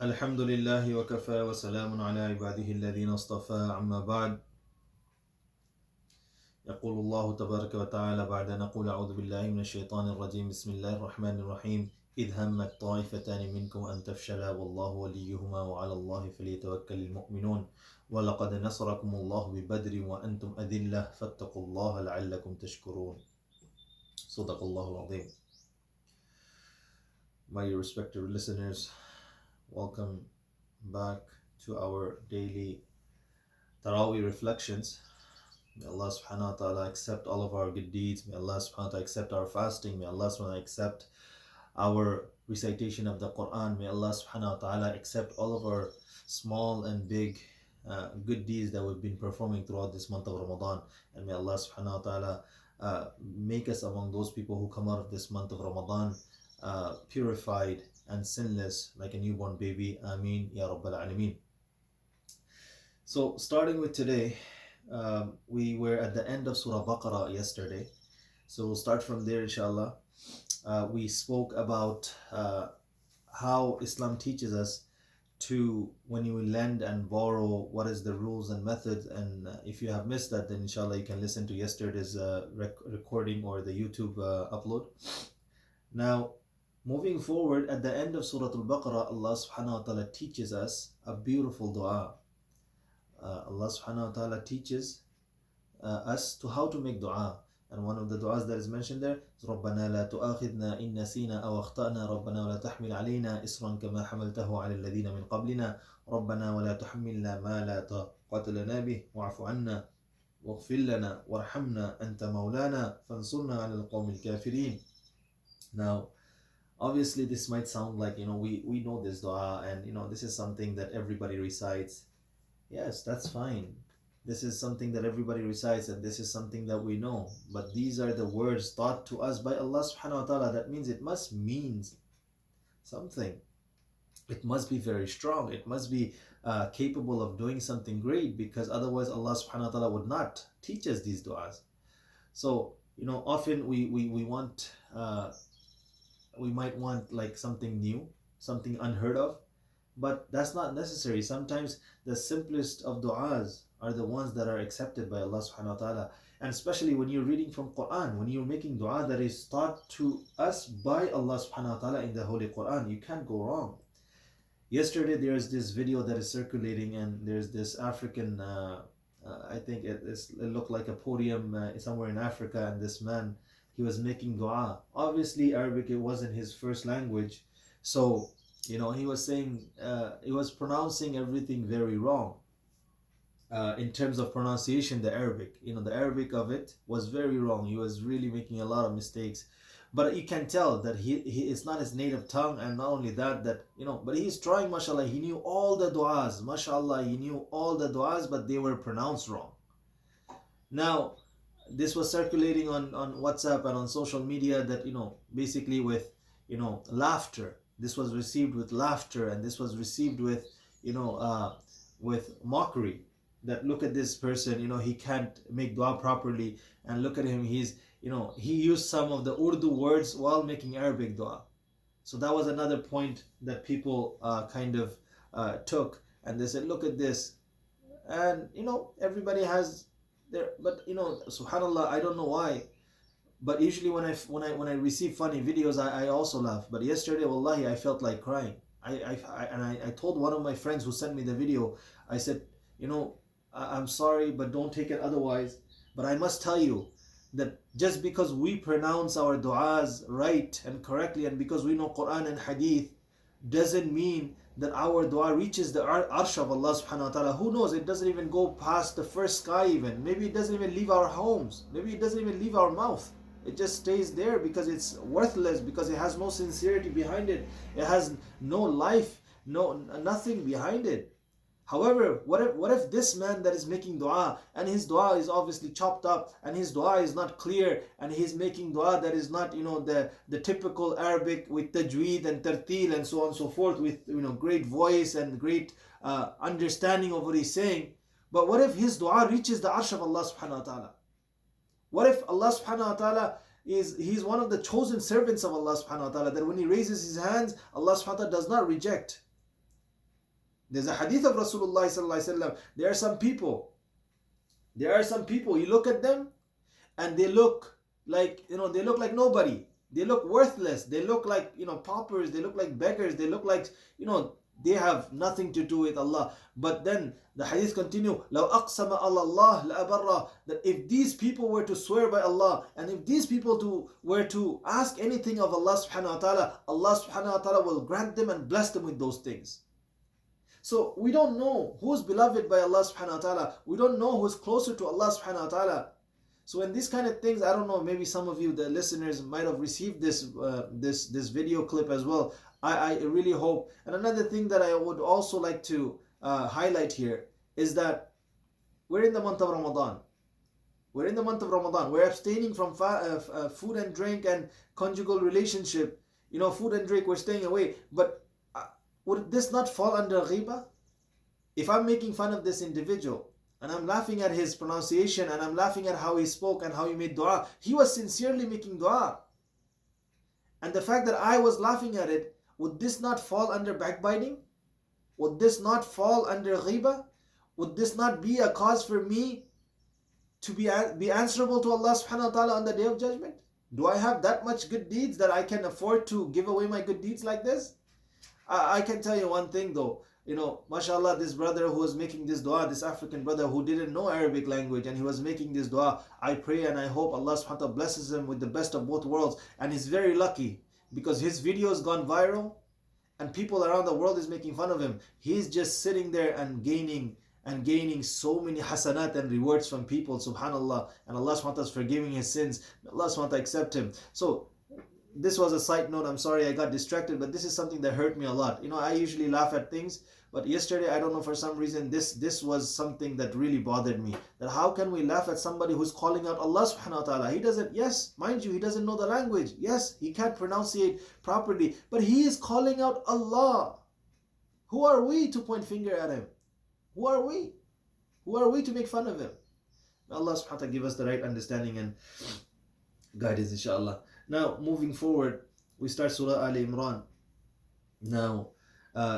الحمد لله وكفى وسلام على عباده الذين اصطفى عما بعد يقول الله تبارك وتعالى بعد أن نقول أعوذ بالله من الشيطان الرجيم بسم الله الرحمن الرحيم إذ همت طائفتان منكم أن تفشلا والله وليهما وعلى الله فليتوكل المؤمنون ولقد نصركم الله ببدر وأنتم أذلة فاتقوا الله لعلكم تشكرون صدق الله العظيم. My respected listeners, welcome back to our daily Tarawih reflections. May Allah subhanahu wa ta'ala accept all of our good deeds. May Allah subhanahu wa ta'ala accept our fasting. May Allah subhanahu wa ta'ala accept our recitation of the Qur'an. May Allah subhanahu wa ta'ala accept all of our small and big good deeds that we've been performing throughout this month of Ramadan. And may Allah subhanahu wa ta'ala make us among those people who come out of this month of Ramadan purified and sinless like a newborn baby. Ameen Ya Rabbal Alameen. So starting with today, we were at the end of Surah Baqarah yesterday. So we'll start from there inshallah. We spoke about how Islam teaches us to, when you lend and borrow, what is the rules and methods. And if you have missed that, then inshallah you can listen to yesterday's recording or the YouTube upload. Now, moving forward, at the end of Surah Al-Baqarah, Allah subhanahu wa ta'ala teaches us a beautiful dua. Allah subhanahu wa ta'ala teaches us to how to make dua. And one of the du'as that is mentioned there is رَبَّنَا لَا تُؤَاخِذْنَا إِن نَّسِينَا أَوْ أَخْطَأْنَا رَبَّنَا وَلَا تَحْمِلْ عَلَيْنَا إِصْرًا كَمَا حَمَلْتَهُ عَلَى الَّذِينَ مِنْ قَبْلِنَا رَبَّنَا وَلَا تُحَمِّلْنَا مَا لَا طاقة لَنَا بِهِ وَاعْفُ عَنَّا وَاغْفِرْ لَنَا وَارْحَمْنَا أَنْتَ مَوْلَانَا فَانصُرْنَا عَلَى الْقَوْمِ الْكَافِرِينَ. Now, obviously this might sound like, we know this dua and, this is something that everybody recites. Yes, that's fine. This is something that everybody recites and this is something that we know. But these are the words taught to us by Allah subhanahu wa ta'ala. That means it must mean something. It must be very strong. It must be capable of doing something great, because otherwise Allah subhanahu wa ta'ala would not teach us these du'as. So, often we want, we might want like something new, something unheard of. But that's not necessary. Sometimes the simplest of du'as are the ones that are accepted by Allah subhanahu wa ta'ala. And especially when you're reading from Qur'an, when you're making dua that is taught to us by Allah subhanahu wa ta'ala in the Holy Qur'an, you can't go wrong. Yesterday there's this video that is circulating, and there's this African, I think it looked like a podium somewhere in Africa, and this man, he was making dua. Obviously Arabic, it wasn't his first language. So he was saying, he was pronouncing everything very wrong. In terms of pronunciation, the Arabic of it was very wrong. He was really making a lot of mistakes. But you can tell that he it's not his native tongue, and not only that, but he's trying, mashallah. He knew all the du'as, mashallah. He knew all the du'as, but they were pronounced wrong. Now, this was circulating on WhatsApp and on social media that, basically with, laughter. This was received with laughter, and this was received with, with mockery. That look at this person, he can't make dua properly, and look at him, he used some of the Urdu words while making Arabic dua. So that was another point that people kind of took, and they said, look at this. And everybody has their, but subhanallah, I don't know why, but usually when I receive funny videos, I also laugh. But yesterday, wallahi, I felt like crying. I told one of my friends who sent me the video, I said, I'm sorry, but don't take it otherwise. But I must tell you that just because we pronounce our du'as right and correctly, and because we know Qur'an and Hadith, doesn't mean that our dua reaches the arsh of Allah subhanahu wa ta'ala. Who knows? It doesn't even go past the first sky even. Maybe it doesn't even leave our homes. Maybe it doesn't even leave our mouth. It just stays there because it's worthless, because it has no sincerity behind it. It has no life, nothing behind it. However, what if this man that is making dua, and his dua is obviously chopped up, and his dua is not clear, and he's making dua that is not, the typical Arabic with tajweed and tartil and so on and so forth, with, great voice and great understanding of what he's saying. But what if his dua reaches the arsh of Allah subhanahu wa ta'ala? What if Allah subhanahu wa ta'ala he's one of the chosen servants of Allah subhanahu wa ta'ala, that when he raises his hands, Allah subhanahu wa ta'ala does not reject. There's a hadith of Rasulullah sallallahu alaihi wasallam. There are some people, you look at them and they look like, they look like nobody. They look worthless. They look like, paupers. They look like beggars. They look like, they have nothing to do with Allah. But then the hadith continue, لَوْ أَقْسَمَ عَلَى اللَّهِ لَأَبَرَّهُ, that if these people were to swear by Allah, and if these people were to ask anything of Allah subhanahu wa ta'ala, Allah subhanahu wa ta'ala will grant them and bless them with those things. So we don't know who's beloved by Allah subhanahu wa ta'ala. We don't know who's closer to Allah subhanahu wa ta'ala. So when these kind of things, I don't know, maybe some of you, the listeners, might have received this video clip as well. I really hope. And another thing that I would also like to highlight here is that we're in the month of Ramadan. We're in the month of Ramadan. We're abstaining from food and drink and conjugal relationship. Food and drink, we're staying away. But would this not fall under ghibah? If I'm making fun of this individual, and I'm laughing at his pronunciation, and I'm laughing at how he spoke and how he made dua, he was sincerely making dua. And the fact that I was laughing at it, would this not fall under backbiting? Would this not fall under ghibah? Would this not be a cause for me to be answerable to Allah subhanahu wa ta'ala on the day of judgment? Do I have that much good deeds that I can afford to give away my good deeds like this? I can tell you one thing though, mashallah, this brother who was making this dua, this African brother who didn't know Arabic language, and he was making this dua, I pray and I hope Allah subhanahu wa ta'ala blesses him with the best of both worlds. And he's very lucky because his video has gone viral and people around the world is making fun of him. He's just sitting there and gaining so many hasanat and rewards from people, subhanallah. And Allah subhanahu wa ta'ala is forgiving his sins. Allah subhanahu wa ta'ala accept him. So this was a side note. I'm sorry I got distracted, but this is something that hurt me a lot. I usually laugh at things, but yesterday, I don't know, for some reason, this was something that really bothered me. That how can we laugh at somebody who's calling out Allah subhanahu wa ta'ala? He doesn't, yes, mind you, he doesn't know the language. Yes, he can't pronunciate properly, but he is calling out Allah. Who are we to point finger at him? Who are we? Who are we to make fun of him? May Allah subhanahu wa ta'ala give us the right understanding and guidance, inshallah. Now, moving forward, we start Surah Al Imran. Now,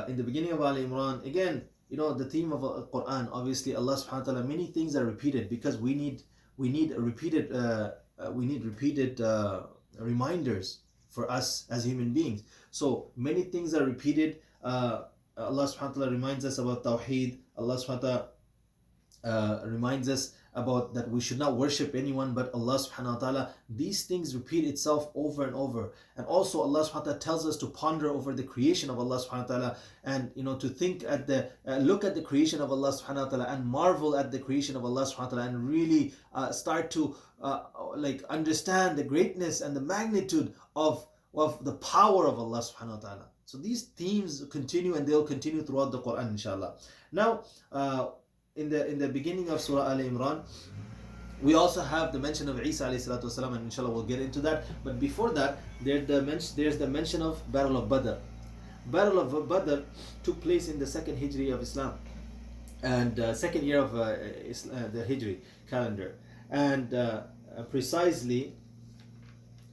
in the beginning of Al Imran, again, the theme of Qur'an, obviously Allah subhanahu wa ta'ala, many things are repeated because we need repeated reminders for us as human beings. So many things are repeated. Allah subhanahu wa ta'ala reminds us about Tawheed. Allah subhanahu wa ta'ala reminds us about that we should not worship anyone but Allah subhanahu wa ta'ala. These things repeat itself over and over. And also Allah subhanahu wa ta'ala tells us to ponder over the creation of Allah subhanahu wa ta'ala, and to think at look at the creation of Allah subhanahu wa ta'ala and marvel at the creation of Allah subhanahu wa ta'ala, and really start to understand the greatness and the magnitude of the power of Allah subhanahu wa ta'ala. So these themes continue, and they'll continue throughout the Quran, inshallah. Now, in the beginning of Surah Al Imran, we also have the mention of Isa alayhi salatu wasalam, and inshallah we'll get into that. But before that, there's the mention of Battle of Badr. Battle of Badr took place in the second Hijri of Islam, and second year of the Hijri calendar. And precisely,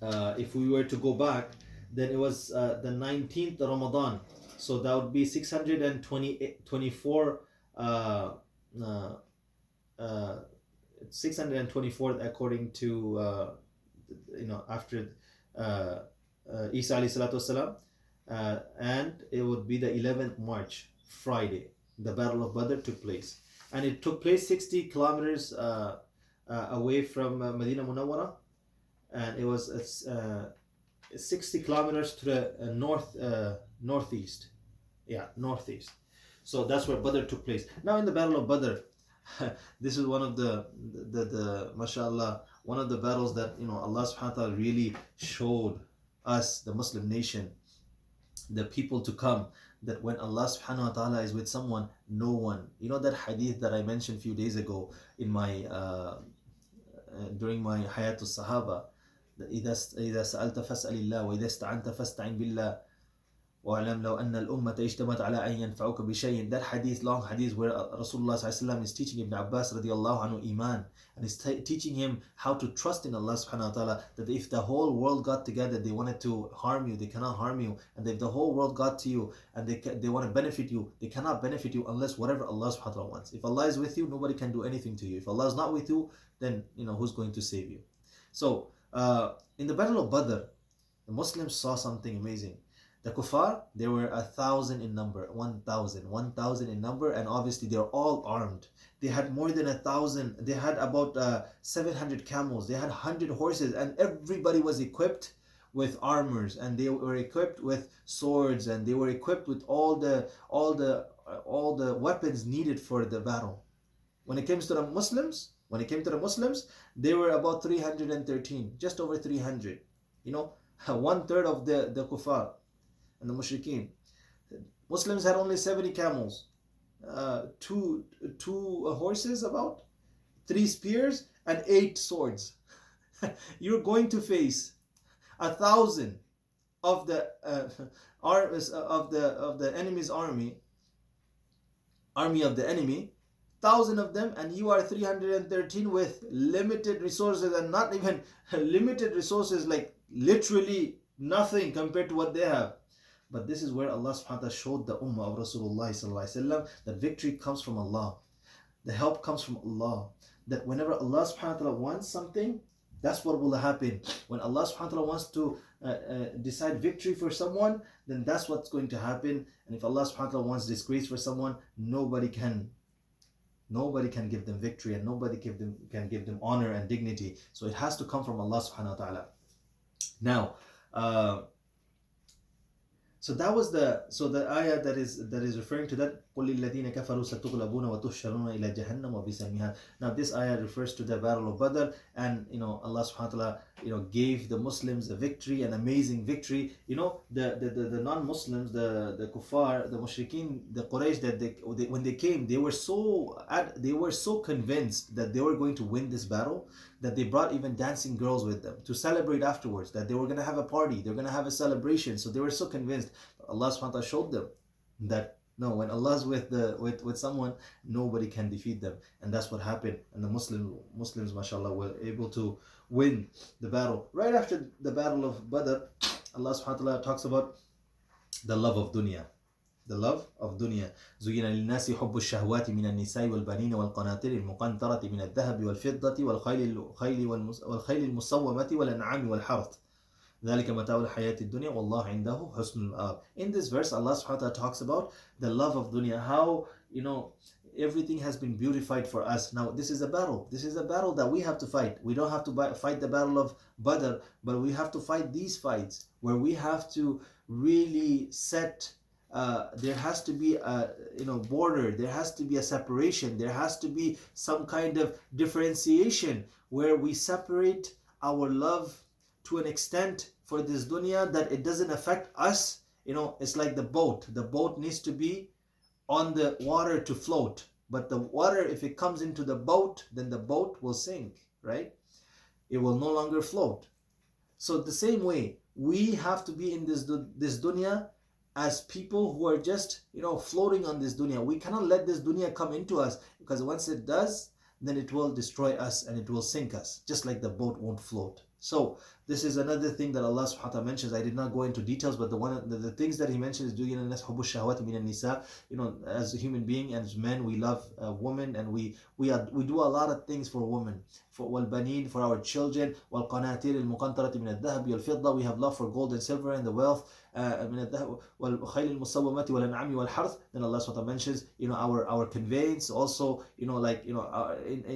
if we were to go back, then it was the 19th Ramadan. So that would be 624. 624th according to after Isa alayhi salatu wasalam, and it would be the 11th March, Friday. The Battle of Badr took place, and it took place 60 kilometers away from Medina Munawwara, and it was 60 kilometers to the northeast. Northeast. So that's where Badr took place. Now in the Battle of Badr, this is one of the mashallah, one of the battles that Allah subhanahu wa ta'ala really showed us, the Muslim nation, the people to come, that when Allah subhanahu wa ta'ala is with someone, no one, that hadith that I mentioned a few days ago in my during my Hayatul Sahaba, إذا سألت فاسأل الله وإذا استعنت فاستعن بالله وَأَعْلَمْ لَوْ أَنَّ الْأُمَّةَ اجْتَمَعَتْ عَلَىٰ أَنْ يَنْفَعُوكَ بِشَيْءٍ. That hadith, long hadith, where Rasulullah ﷺ is teaching Ibn Abbas radiallahu anhu Iman, and is teaching him how to trust in Allah subhanahu wa ta'ala, that if the whole world got together, they wanted to harm you, they cannot harm you. And if the whole world got to you and they want to benefit you, they cannot benefit you unless whatever Allah subhanahu wa ta'ala wants. If Allah is with you, nobody can do anything to you. If Allah is not with you, then who's going to save you? So in the Battle of Badr, the Muslims saw something amazing. The kuffar, they were 1,000 in number, 1,000 in number, and obviously they're all armed. They had more than 1,000. They had about 700 camels. They had 100 horses, and everybody was equipped with armors, and they were equipped with swords, and they were equipped with all the weapons needed for the battle. When it came to the Muslims, they were about 313, just over 300. One third of the kuffar and the mushrikeen. Muslims had only 70 camels, two horses, about 3 spears, and 8 swords. You're going to face 1,000 of the of the enemy's army of the enemy, 1,000 of them, and you are 313 with limited resources, and not even limited resources, like literally nothing compared to what they have. But this is where Allah subhanahu wa ta'ala showed the ummah of Rasulullah sallallahu alaihi wasallam that victory comes from Allah. The help comes from Allah. That whenever Allah subhanahu wa ta'ala wants something, that's what will happen. When Allah subhanahu wa ta'ala wants to decide victory for someone, then that's what's going to happen. And if Allah subhanahu wa ta'ala wants disgrace for someone, nobody can give them victory, and nobody can give them honor and dignity. So it has to come from Allah subhanahu wa ta'ala. Now, so that was the ayah that is referring to that. قُلْ لِلَّذِينَ كَفَرُوا سَتُغْلَبُونَ وَتُحْشَرُونَ إِلَى جَهَنَّمَ وَبِئْسَ الْمِهَادُ. Now this ayah refers to the Battle of Badr, and Allah subhanahu wa ta'ala gave the Muslims a victory, an amazing victory. The non-Muslims, the kuffar, the mushrikeen, the Quraysh, that they when they came, they were so convinced that they were going to win this battle, that they brought even dancing girls with them to celebrate afterwards, that they were going to have a party, they're going to have a celebration. So they were so convinced. Allah subhanahu wa ta'ala showed them that no, when Allah is with someone, nobody can defeat them. And that's what happened. And the Muslims, mashallah, were able to win the battle. Right after the Battle of Badr, Allah subhanahu wa ta'ala talks about the love of dunya. The love of dunya. زُيِّنَ لِلنَّاسِ حُبُّ الشَّهْوَاتِ مِنَ النِّسَاءِ وَالْبَنِينَ وَالْقَنَاطِيرِ الْمُقَنطَرَةِ مِنَ الذَّهَبِ وَالْفِضَّةِ وَالْخَيْلِ الْمُسَوَّمَةِ وَالْأَنْعَامِ وَالْحَرْثِ ذَلِكَ مَتَاعُ الْحَيَاةِ الدُّنْيَا وَاللَّهُ عِنْدَهُ حُسْنُ الْمَآبِ. In this verse, Allah subhanahu wa ta'ala talks about the love of dunya, how everything has been beautified for us. Now this is a battle. This is a battle that we have to fight. We don't have to fight the Battle of Badr, but we have to fight these fights where we have to really set there has to be a border, there has to be a separation, there has to be some kind of differentiation where we separate our love to an extent for this dunya that it doesn't affect us. It's like the boat needs to be on the water to float, but the water, if it comes into the boat, then the boat will sink, right? It will no longer float. So the same way, we have to be in this dunya as people who are just floating on this dunya. We cannot let this dunya come into us, because once it does, then it will destroy us and it will sink us, just like the boat won't float. So this is another thing that Allah subhanahu wa ta'ala mentions. I did not go into details, but the things that He mentions is doing حُبُّ الشَّهْوَاتِ مِنَ النِّسَاءِ. As a human being and as men, we love women, and we do a lot of things for women, for وَالْبَنِينَ, for our children, وَالْقَنَاطِيرِ الْمُقَنطَرَةِ مِنَ الذَّهَبِ وَالْفِضَّةِ. We have love for gold and silver and the wealth. من الذهب والخيل المسومة والأنعام والحرث. Then Allah subhanahu wa ta'ala mentions our conveyance also, in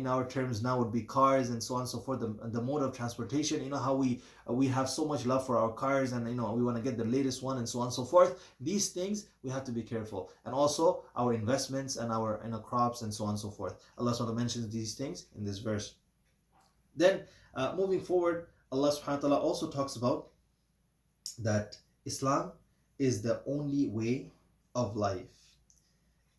our terms now would be cars and so on and so forth, the mode of transportation. How we have so much love for our cars, and we want to get the latest one and so on and so forth. These things we have to be careful, and also our investments and our crops and so on and so forth. Allah subhanahu wa ta'ala mentions these things in this verse. Then moving forward, Allah subhanahu wa ta'ala also talks about that Islam is the only way of life.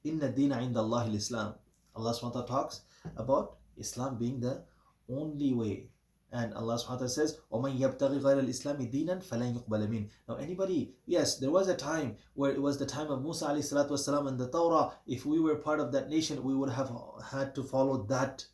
Inna dina inda Allah al-Islam. Allah subhanahu wa ta'ala talks about Islam being the only way. And Allah subhanahu wa ta'ala says, وَمَنْ يَبْتَغِي غَيْرَ الْإِسْلَامِ دِينًا فَلَنْ يُقْبَلَ مِنْهُ. Now anybody, yes, there was a time where it was the time of Musa alayhi salatu wasalam and the Torah. If we were part of that nation, we would have had to follow that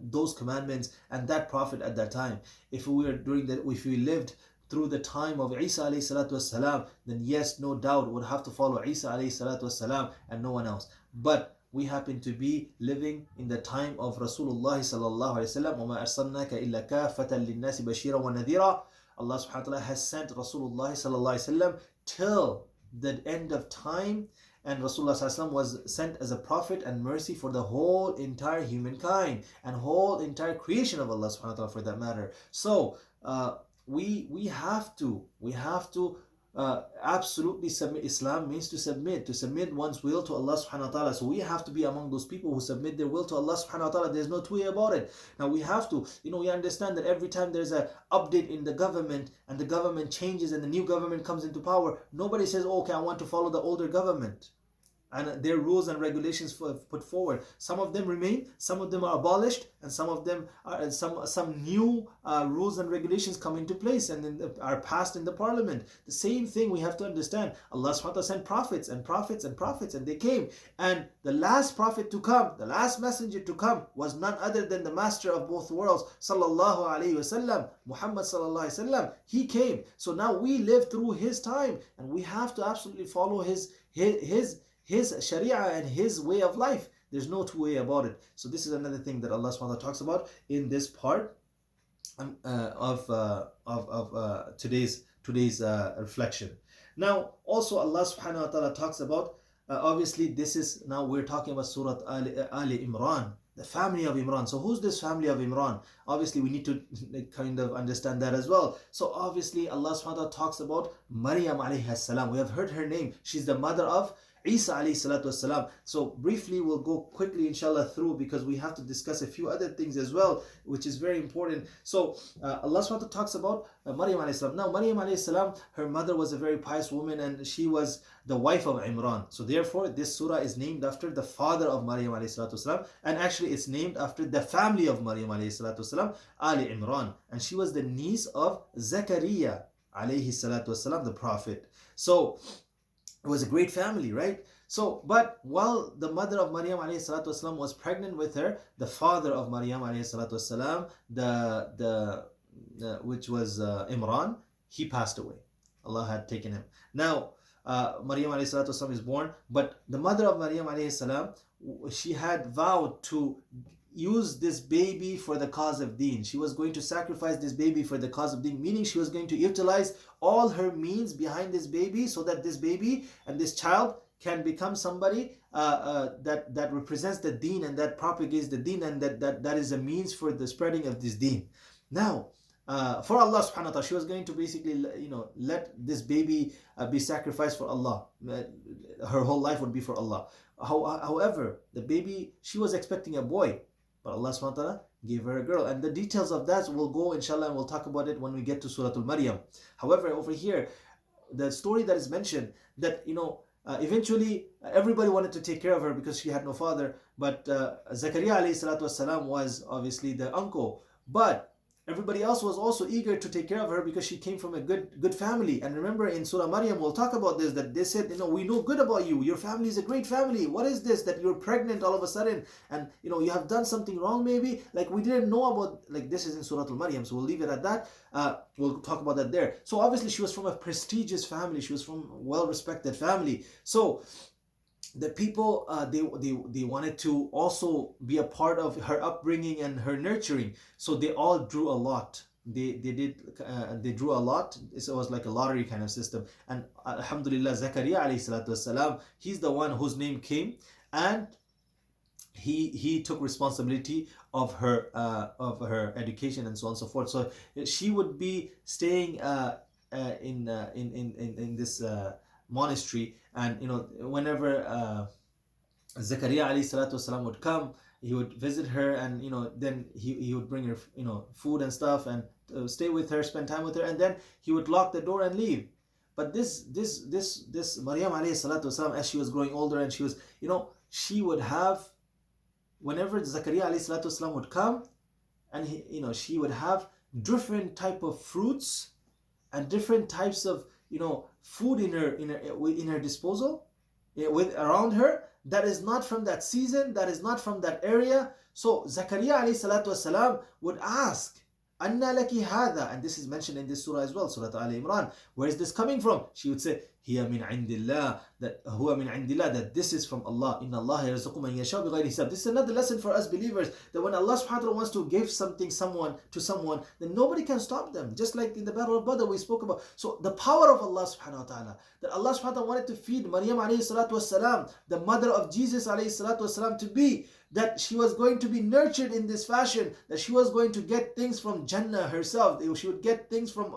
those commandments and that prophet at that time. If we were during that, if we lived through the time of Isa alayhi salatu wasalam, then yes, no doubt would have to follow Isa alayhi salatu wasalam and no one else. But we happen to be living in the time of Rasulullah sallallahu alaihi wasallam. وَمَا أَرْسَلْنَاكَ إِلَّا كَافَةً لِلنَّاسِ بَشِيرًا وَنَذِيرًا. Allah subhanahu wa ta'ala has sent Rasulullah sallallahu alaihi wasallam till the end of time, and Rasulullah sallallahu alaihi wasallam was sent as a prophet and mercy for the whole entire humankind and whole entire creation of Allah subhanahu wa ta'ala for that matter. So we have to absolutely submit. Islam means to submit one's will to Allah subhanahu wa ta'ala. So we have to be among those people who submit their will to Allah subhanahu wa ta'ala. There's no two way about it. Now we have to, we understand that every time there's an update in the government and the government changes and the new government comes into power, nobody says, oh, okay, I want to follow the older government and their rules and regulations put forward. Some of them remain, some of them are abolished, and some of them are some new rules and regulations come into place and then are passed in the parliament. The same thing we have to understand. Allah subhanahu wa ta'ala sent prophets and prophets and prophets, and they came. And the last prophet to come, the last messenger to come, was none other than the master of both worlds, sallallahu alaihi wasallam, Muhammad sallallahu alaihi wasallam. He came. So now we live through his time, and we have to absolutely follow his sharia and his way of life. There's no two way about it. So this is another thing that Allah subhanahu wa ta'ala talks about in this part of today's reflection. Now also Allah subhanahu wa ta'ala talks about obviously this is, now we're talking about Surah Ali Imran, the family of Imran. So who's this family of Imran? Obviously we need to kind of understand that as well. So obviously Allah subhanahu wa ta'ala talks about Maryam alayhi salam. We have heard her name. She's the mother of Isa alayhi salatu wasalam. So briefly we'll go quickly inshallah through, because we have to discuss a few other things as well, which is very important. So Allah subhanahu wa ta'ala talks about Maryam alayhi salam. Now Maryam alayhi salam, her mother was a very pious woman and she was the wife of Imran. So therefore this surah is named after the father of Maryam alayhi salatu wasalam, and actually it's named after the family of Maryam alayhi salatu wasalam, Ali Imran. And she was the niece of Zakariyya alayhi salatu wasalam, the prophet. So it was a great family, right? So, but while the mother of Maryam alayhi salatu wasalam was pregnant with her, the father of Maryam alayhi salatu wasalam, which was Imran, he passed away. Allah had taken him. Now, Maryam alayhi salatu wasalam is born, but the mother of Maryam alayhi salam, she had vowed to use this baby for the cause of deen. She was going to sacrifice this baby for the cause of deen, meaning she was going to utilize all her means behind this baby so that this baby and this child can become somebody that represents the deen and that propagates the deen, and that is a means for the spreading of this deen. Now, for Allah subhanahu wa ta'ala, she was going to basically, let this baby be sacrificed for Allah. Her whole life would be for Allah. However, the baby, she was expecting a boy, but Allah subhanahu wa ta'ala gave her a girl. And the details of that will go inshallah, and we'll talk about it when we get to Surah Maryam. However, over here, the story that is mentioned, that eventually everybody wanted to take care of her because she had no father, but Zakariyya alayhi salatu wasalam was obviously the uncle. But everybody else was also eager to take care of her because she came from a good family. And remember in Surah Maryam, we'll talk about this, that they said, we know good about you. Your family is a great family. What is this that you're pregnant all of a sudden? And you have done something wrong maybe? Like we didn't know about, like this is in Surah Maryam. So we'll leave it at that. We'll talk about that there. So obviously she was from a prestigious family. She was from a well-respected family. So the people, they wanted to also be a part of her upbringing and her nurturing. So they all drew a lot. They drew a lot. So it was like a lottery kind of system. And alhamdulillah, Zakariyya alayhi salatu wasalam, he's the one whose name came, and he took responsibility of her education and so on and so forth. So she would be staying in this monastery, and whenever Zakariyya alayhi salatu wasalam would come, he would visit her, and then he would bring her food and stuff, and stay with her, spend time with her, and then he would lock the door and leave. But this Maryam alayhi salatu wasalam, as she was growing older, and she was she would have, whenever Zakariyya alayhi salatu wasalam would come, and she would have different type of fruits and different types of food in her disposal, with around her, that is not from that season, that is not from that area. So Zakaria alayhi salatu wasalam would ask, Anna laki hadha, and this is mentioned in this surah as well, Surah Al Imran. Where is this coming from? She would say, Hiya min indillah, that huwa min indillah, that this is from Allah. Inna Allah yarzuqu man yasha bighayri hisab. This is another lesson for us believers, that when Allah subhanahu wa ta'ala wants to give something to someone, then nobody can stop them. Just like in the Battle of Badr we spoke about. So the power of Allah subhanahu wa ta'ala, that Allah subhanahu wa ta'ala wanted to feed Maryam alayhi salatu wasalam, the mother of Jesus alayhi salatu wasalam, to be that she was going to be nurtured in this fashion, that she was going to get things from Jannah herself. She would get things from,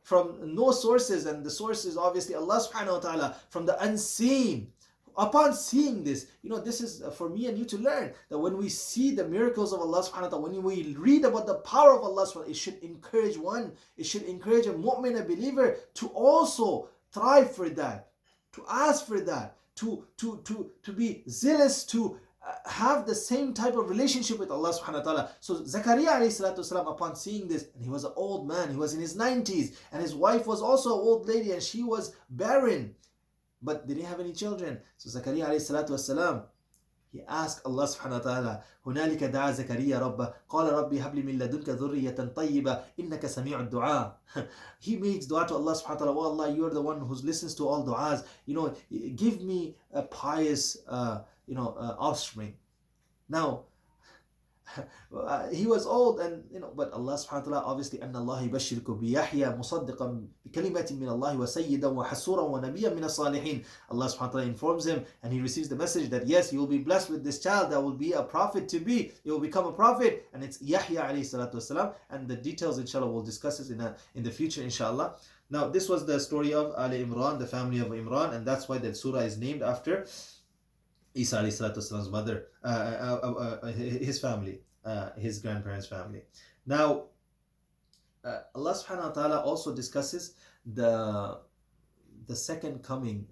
from no sources, and the source is obviously Allah subhanahu wa ta'ala, from the unseen. Upon seeing this, this is for me and you to learn, that when we see the miracles of Allah subhanahu wa ta'ala, when we read about the power of Allah subhanahu wa ta'ala, it should encourage it should encourage a mu'min, a believer, to also thrive for that, to ask for that, to be zealous, to have the same type of relationship with Allah subhanahu wa ta'ala. So Zakariyya alayhi salatu wasalam, upon seeing this, and he was an old man, he was in his 90s, and his wife was also an old lady, and she was barren, but they didn't have any children. So Zakariyya alayhi salatu wasalam, he asked Allah subhanahu wa ta'ala, هنالك دعا زكريا ربه قال ربي هب لي من لدنك ذرية طيبة إنك سميع الدعاء. He makes dua to Allah subhanahu wa ta'ala. Oh Allah, you are the one who listens to all du'as. Give me a pious offspring. Now he was old, and but Allah subhanahu wa ta'ala, obviously, أن الله يبشرك بيحيى مصدقا بكلمة من الله وسيدا وحسورا ونبيا من الصالحين. Allah subhanahu wa ta'ala informs him, and he receives the message that yes, you will be blessed with this child that will be a prophet to be. He will become a prophet, and it's Yahya alayhi salatu wasalam. And the details, inshallah, we'll discuss this in the future, inshallah. Now, this was the story of Ali Imran, the family of Imran, and that's why that surah is named after Isa alayhi salatu wasalam's mother, his family, his grandparents' family. Now, Allah subhanahu wa ta'ala also discusses the second coming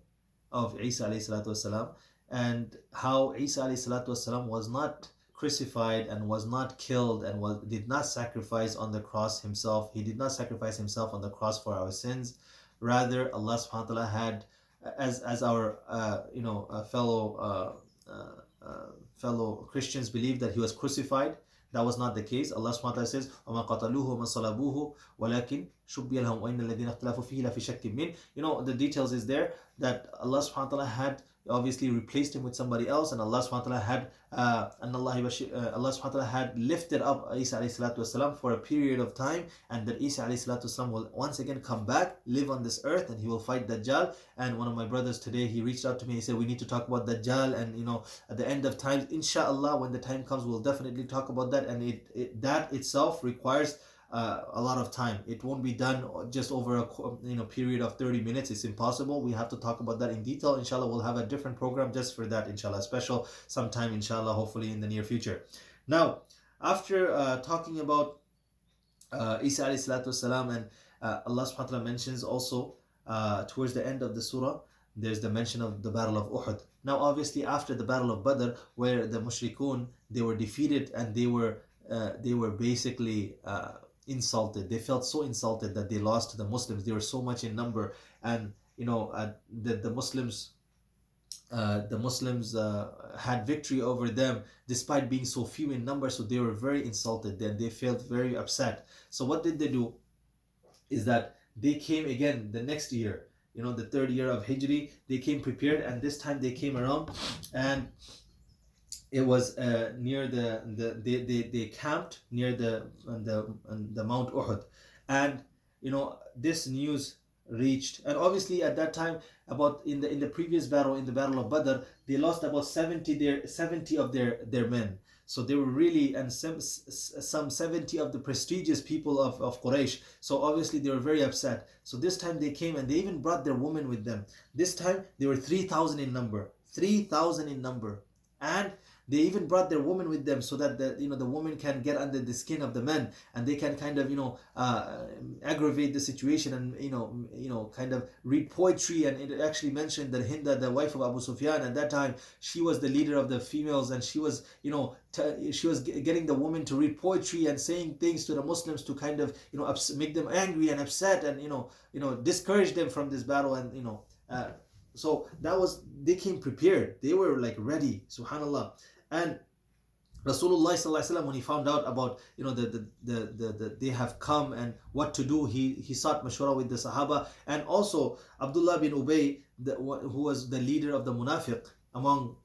of Isa alayhi salatu wasalam, and how Isa alayhi salatu wasalam was not crucified and was not killed and did not sacrifice on the cross himself. He did not sacrifice himself on the cross for our sins. Rather, Allah subhanahu wa ta'ala had, as our fellow Christians believe, that he was crucified. That was not the case. Allah subhanahu wa ta'ala says, وَمَا قَتَلُوهُ وَمَا صَلَبُوهُ وَلَكِنْ شُبِّيَ لَهُمْ وَإِنَّ الَّذِينَ اخْتَلَفُوا فِيهِ لَفِي شَكٍّ مِّنْهُ. The details is there, that Allah subhanahu wa ta'ala had obviously replaced him with somebody else, and Allah subhanahu wa ta'ala had Allah subhanahu wa ta'ala had lifted up Isa alayhi salatu wasalam for a period of time, and that Isa alayhi salatu wasalam will once again come back, live on this earth, and he will fight Dajjal. And one of my brothers today, he reached out to me, he said we need to talk about Dajjal, and at the end of times, inshallah, when the time comes, we'll definitely talk about that. And that itself requires a lot of time. It won't be done just over a period of 30 minutes. It's impossible. We have to talk about that in detail. Inshallah, we'll have a different program just for that, inshallah, special sometime, inshallah, hopefully in the near future. Now, after talking about Isa alayhi salatu wasalam, and Allah subhanahu wa ta'ala mentions also towards the end of the surah, there's the mention of the Battle of Uhud. Now, obviously, after the Battle of Badr, where the mushrikun, they were defeated, and they were basically insulted. They felt so insulted that they lost to the Muslims. They were so much in number, and the Muslims had victory over them despite being so few in number. So they were very insulted. Then they felt very upset. So what did they do? Is that they came again the next year, the third year of Hijri. They came prepared, and this time they came around, and it was near they camped near the Mount Uhud, and this news reached, and obviously at that time, about in the previous battle, in the Battle of Badr, they lost about 70 of their men. So they were really, and some 70 of the prestigious people of Quraysh. So obviously they were very upset. So this time they came, and they even brought their women with them. This time they were 3,000 in number, and They even brought their woman with them so that the woman can get under the skin of the men, and they can kind of aggravate the situation, and kind of read poetry. And it actually mentioned that Hinda, the wife of Abu Sufyan at that time, she was the leader of the females, and she was getting the woman to read poetry and saying things to the Muslims to kind of make them angry and upset, and discourage them from this battle. And so they came prepared. They were like ready, subhanallah. And Rasulullah sallallahu alaihi wasallam, when he found out about they have come and what to do, he sought mashwara with the Sahaba, and also Abdullah bin Ubay, who was the leader of the Munafiq along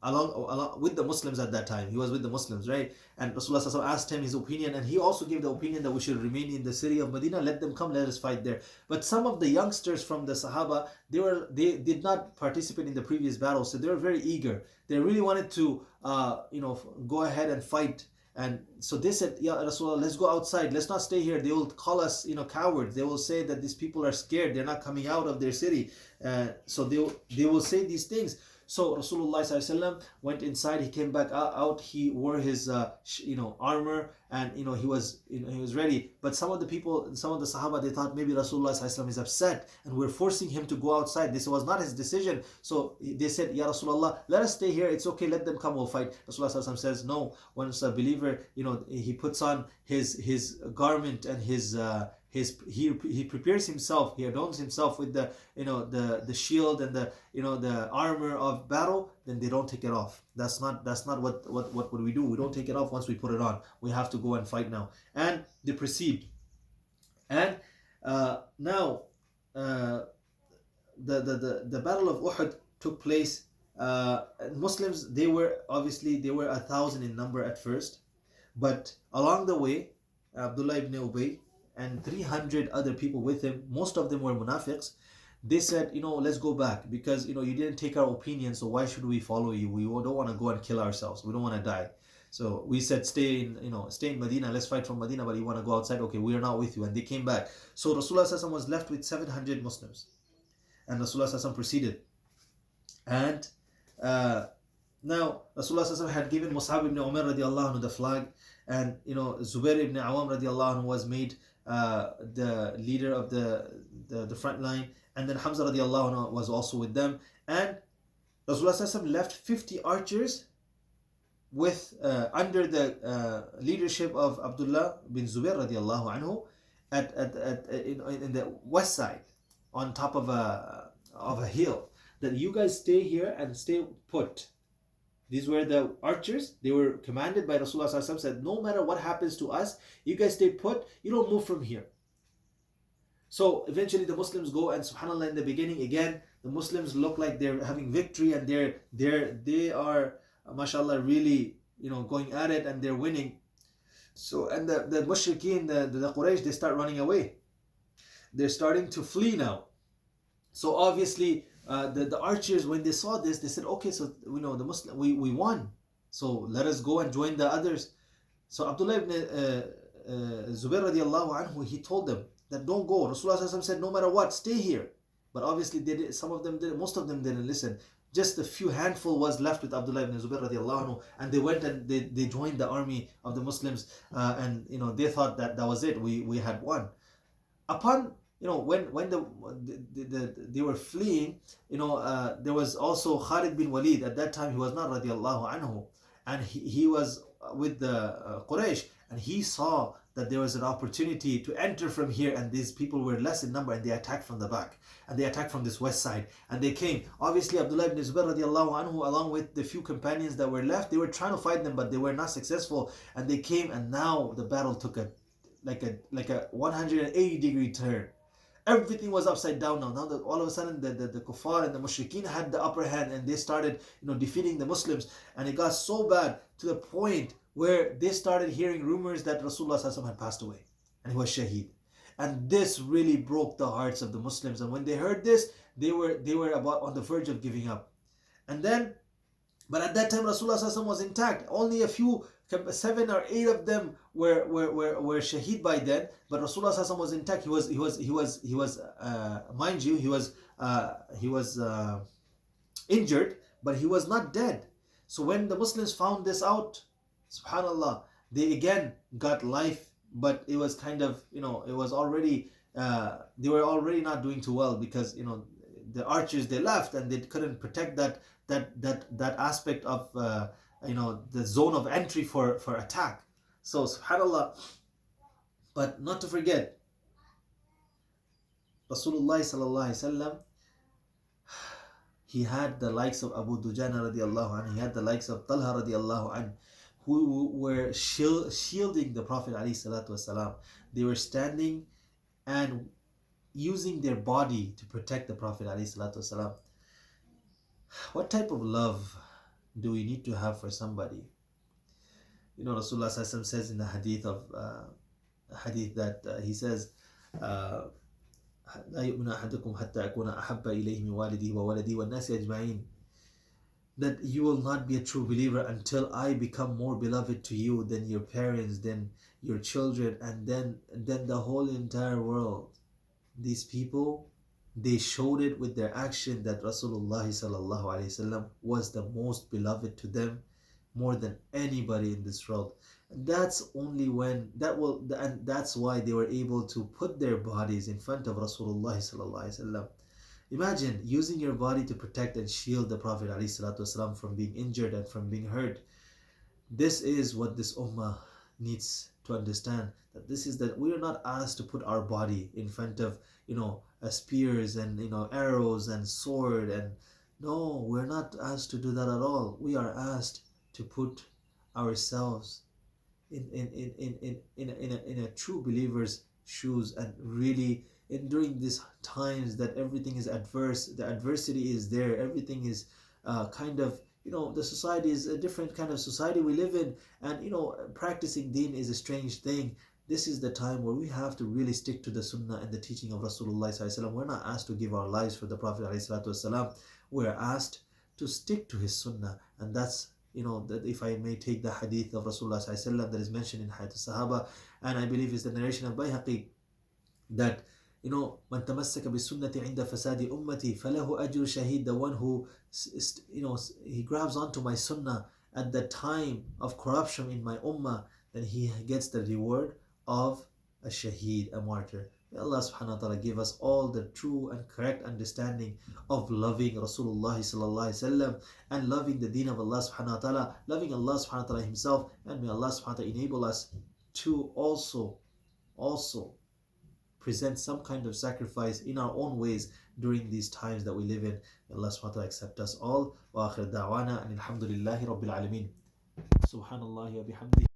with the Muslims at that time. He was with the Muslims, right? And Rasulullah sallallahu alaihi wasallam asked him his opinion, and he also gave the opinion that we should remain in the city of Medina. Let them come, let us fight there. But some of the youngsters from the Sahaba, they did not participate in the previous battle, so they were very eager. They really wanted to go ahead and fight. And so they said, Ya Rasulullah, let's go outside, let's not stay here. They will call us cowards. They will say that these people are scared, they're not coming out of their city. So they will say these things. So Rasulullah ﷺ went inside. He came back out. He wore his armor, and he was ready. But some of the people, some of the Sahaba, they thought maybe Rasulullah ﷺ is upset and we're forcing him to go outside. This was not his decision. So they said, Ya Rasulullah, let us stay here. It's okay. Let them come. We'll fight. Rasulullah ﷺ says, no. Once a believer, he puts on his garment and he prepares himself, he adorns himself with the shield and the armor of battle, then they don't take it off. That's not what we do. We don't take it off once we put it on. We have to go and fight now. And they proceed. And now the Battle of Uhud took place. Muslims, they were 1,000 in number at first, but along the way, Abdullah ibn Ubay and 300 other people with him, most of them were munafiqs. They said, let's go back, because you didn't take our opinion, so why should we follow you? We don't want to go and kill ourselves. We don't want to die. So we said, stay in Medina. Let's fight from Medina, but you want to go outside? Okay, we are not with you. And they came back. So Rasulullah ﷺ was left with 700 Muslims, and Rasulullah ﷺ proceeded. And now Rasulullah ﷺ had given Mus'ab ibn Umar radiallahu anhu the flag, and Zubair ibn Awam radiallahu anhu was made the leader of the front line, and then Hamza radiallahu anhu was also with them. And Rasulullah ﷺ left 50 archers with under the leadership of Abdullah bin Zubair radiallahu anhu in the west side, on top of a hill, that you guys stay here and stay put. These were the archers. They were commanded by Rasulullah ﷺ, said, no matter what happens to us, you guys stay put. You don't move from here. So eventually the Muslims go, and subhanAllah, in the beginning again, the Muslims look like they're having victory, and they are, mashallah, really going at it, and they're winning. So, and the mushrikeen, the Quraysh, they start running away. They're starting to flee now. So obviously the archers, when they saw this, they said, okay, so the Muslim, we won, so let us go and join the others. So Abdullah ibn Zubair radiallahu anhu, he told them that don't go. Rasulullah said, no matter what, stay here. But obviously some of them did, most of them didn't listen. Just a few handful was left with Abdullah ibn Zubair radiallahu anhu, and they went and they joined the army of the Muslims, and they thought that was it, we had won. Upon when they were fleeing, there was also Khalid bin Walid. At that time, he was not radiallahu anhu, and he was with the Quraysh, and he saw that there was an opportunity to enter from here, and these people were less in number, and they attacked from the back, and they attacked from this west side, and they came. Obviously, Abdullah ibn Zubair radiallahu anhu, along with the few companions that were left, they were trying to fight them, but they were not successful, and they came, and now the battle took a 180-degree turn. Everything was upside down now. Now that all of a sudden the kuffar and the mushrikeen had the upper hand, and they started defeating the Muslims, and it got so bad to the point where they started hearing rumors that Rasulullah ﷺ had passed away and he was shaheed. And this really broke the hearts of the Muslims, and when they heard this, they were about on the verge of giving up. And then, but at that time Rasulullah ﷺ was intact. Only a few, 7 or 8 of them were shaheed by then, but Rasulullah ﷺ was intact. He was mind you, he was injured, but he was not dead. So when the Muslims found this out, subhanallah, they again got life, but it was kind of, it was already, they were already not doing too well, because, the archers, they left and they couldn't protect that aspect of, the zone of entry for attack. So subhanallah, but not to forget, Rasulullah sallallahu alaihi wasallam, he had the likes of Abu Dujana radiallahu anhu, he had the likes of Talha radiallahu anhu, who were shielding the Prophet alayhi salatu wasalam. They were standing and using their body to protect the Prophet alayhi salatu wasalam. What type of love do we need to have for somebody? Rasulullah sallallahu alaihi wasallam says in the hadith that he says, لا يؤمن أحدكم حتى أكون أحب إليه من والده وولده والناس أجمعين, that you will not be a true believer until I become more beloved to you than your parents, than your children, and then the whole entire world. These people, they showed it with their action that Rasulullah sallallahu alaihi wasallam was the most beloved to them, more than anybody in this world. And that's only when and that's why they were able to put their bodies in front of Rasulullah sallallahu alaihi wasallam. Imagine using your body to protect and shield the Prophet ﷺ from being injured and from being hurt. This is what this ummah needs to understand. That we are not asked to put our body in front of spears and arrows and sword, and no, we're not asked to do that at all. We are asked to put ourselves in a true believer's shoes, and really, and during these times that everything is adverse, the adversity is there, everything is kind of, the society is a different kind of society we live in, and practicing deen is a strange thing. This is the time where we have to really stick to the sunnah and the teaching of Rasulullah sallallahu alaihi wasallam. We're not asked to give our lives for the Prophet sallallahu alaihi wasallam. We're asked to stick to his sunnah, and that's, that if I may take the hadith of Rasulullah sallallahu alaihi wasallam that is mentioned in Hadith Sahaba, and I believe is the narration of Bayhaqi, that من تمسك بالسنة عند فساد أمتي فله أجر شهيد. The one who he grabs onto my sunnah at the time of corruption in my ummah, then he gets the reward of a shaheed, a martyr. May Allah subhanahu wa ta'ala give us all the true and correct understanding of loving Rasulullah sallallahu alaihi wasallam, and loving the deen of Allah subhanahu wa ta'ala, loving Allah subhanahu wa ta'ala himself, and may Allah subhanahu wa ta'ala enable us to also present some kind of sacrifice in our own ways during these times that we live in. May Allah subhanahu wa ta'ala accept us all. Wa akhir da'wana and alhamdulillahi rabbil alameen. Subhanallah wa bihamdihi.